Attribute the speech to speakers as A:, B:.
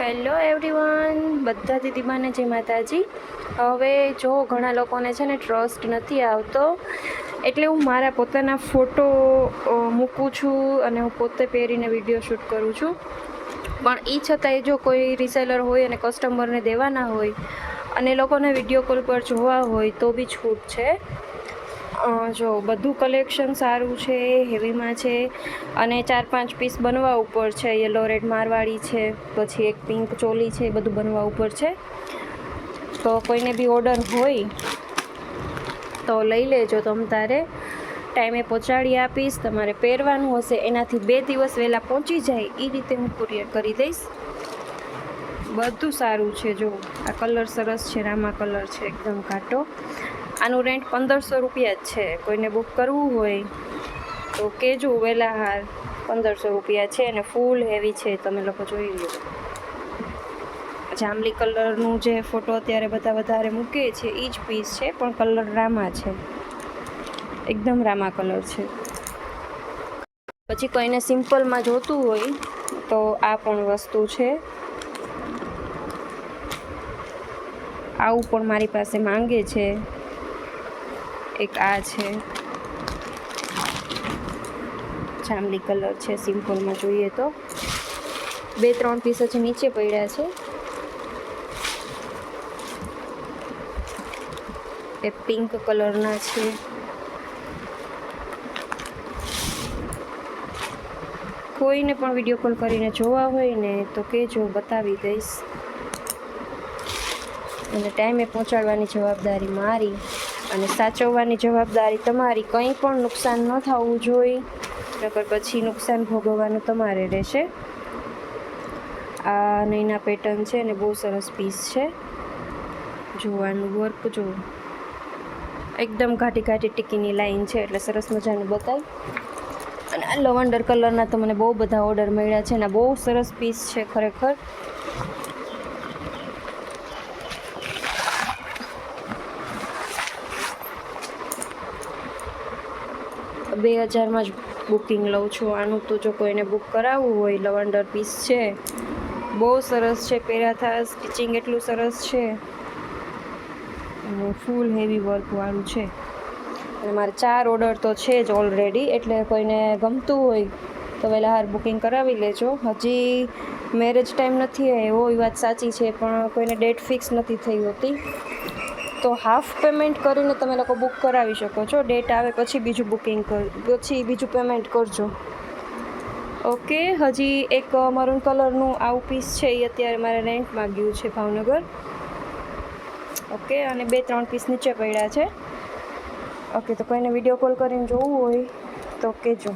A: Hello everyone, બધા દીદીમાને જય માતાજી. હવે જો ઘણા લોકોને છે ને ટ્રસ્ટ નથી આવતો, એટલે હું મારા પોતાના ફોટો મૂકું છું અને હું પોતે પહેરીને વિડીયો શૂટ કરું છું. પણ એ છતાંય જો કોઈ રિસેલર હોય અને કસ્ટમરને દેવાના હોય અને લોકોને વિડીયો કોલ પર જોવા હોય તો બી છૂટ છે. જો બધું કલેક્શન સારું છે, હેવીમાં છે અને 4-5 પીસ બનવા ઉપર છે. યલો રેડ મારવાડી છે, પછી એક પિંક ચોલી છે, બધું બનવા ઉપર છે. તો કોઈને બી ઓર્ડર હોય તો લઈ લેજો. તમ તારે ટાઈમે પહોંચાડી આપીશ. તમારે પહેરવાનું હશે એનાથી 2 દિવસ વહેલા પહોંચી જાય એ રીતે હું કુરિયર કરી દઈશ. બધું સારું છે. જો આ કલર સરસ છે, રામા કલર છે, એકદમ ઘાટો. આનું રેન્ટ 1500 રૂપિયા જ છે. કોઈને બુક કરવું હોય તો કહેજો વહેલા હાર. 1500 રૂપિયા છે અને ફૂલ હેવી છે, તમે લોકો જોઈ લો. જાંબલી કલરનું જે ફોટો અત્યારે બધા વધારે મૂકે છે એ જ પીસ છે, પણ કલર રામા છે, એકદમ રામા કલર છે. પછી કોઈને સિમ્પલમાં જોતું હોય તો આ પણ વસ્તુ છે. આવું પણ મારી પાસે માંગે છે. એક આ છે, જાંબલી કલર છે, સિમ્પલમાં જોઈએ તો 2-3 પીસ જ નીચે પડ્યા છે. એ પિંક કલરના છે. કોઈને પણ વિડીયો કોલ કરીને જોવા હોય ને તો કહેજો, બતાવી દઈશ. અને ટાઈમે પહોંચાડવાની જવાબદારી મારી અને સાચવવાની જવાબદારી તમારી. કંઈ પણ નુકસાન ન થવું જોઈએ, નકર પછી નુકસાન ભોગવવાનું તમારે રહેશે. આ નૈના પેટર્ન છે ને બહુ સરસ પીસ છે. જોવાનું વર્ક જો એકદમ ઘાટી ઘાટી ટીકીની લાઈન છે, એટલે સરસ મજાનું બતાવી. અને આ લવંડર કલરના તો મને બહુ બધા ઓર્ડર મળ્યા છે ને બહુ સરસ પીસ છે ખરેખર. $2000 જ બુકિંગ લઉં છું આનું. તો જો કોઈને બુક કરાવવું હોય, લવંડર પીસ છે, બહુ સરસ છે. પહેરાતા સ્ટિચિંગ એટલું સરસ છે અને ફૂલ હેવી વર્કવાળું છે. અને મારે 4 ઓર્ડર તો છે જ ઓલરેડી, એટલે કોઈને ગમતું હોય તો વહેલા હાર બુકિંગ કરાવી લેજો. હજી મેરેજ ટાઈમ નથી આવ્યો એ વાત સાચી છે, પણ કોઈને ડેટ ફિક્સ નથી થઈ હોતી, તો હાફ પેમેન્ટ કરીને તમે લોકો બુક કરાવી શકો છો. ડેટ આવે પછી બીજું પછી બીજું પેમેન્ટ કરજો. ઓકે. હજી એક મરૂન કલરનું આવું પીસ છે, એ અત્યારે મારે રેન્ટમાં ગયું છે ભાવનગર. ઓકે. અને 2-3 પીસ નીચે પડ્યા છે. ઓકે. તો કોઈને વિડીયો કોલ કરીને જોવું હોય તો કહેજો.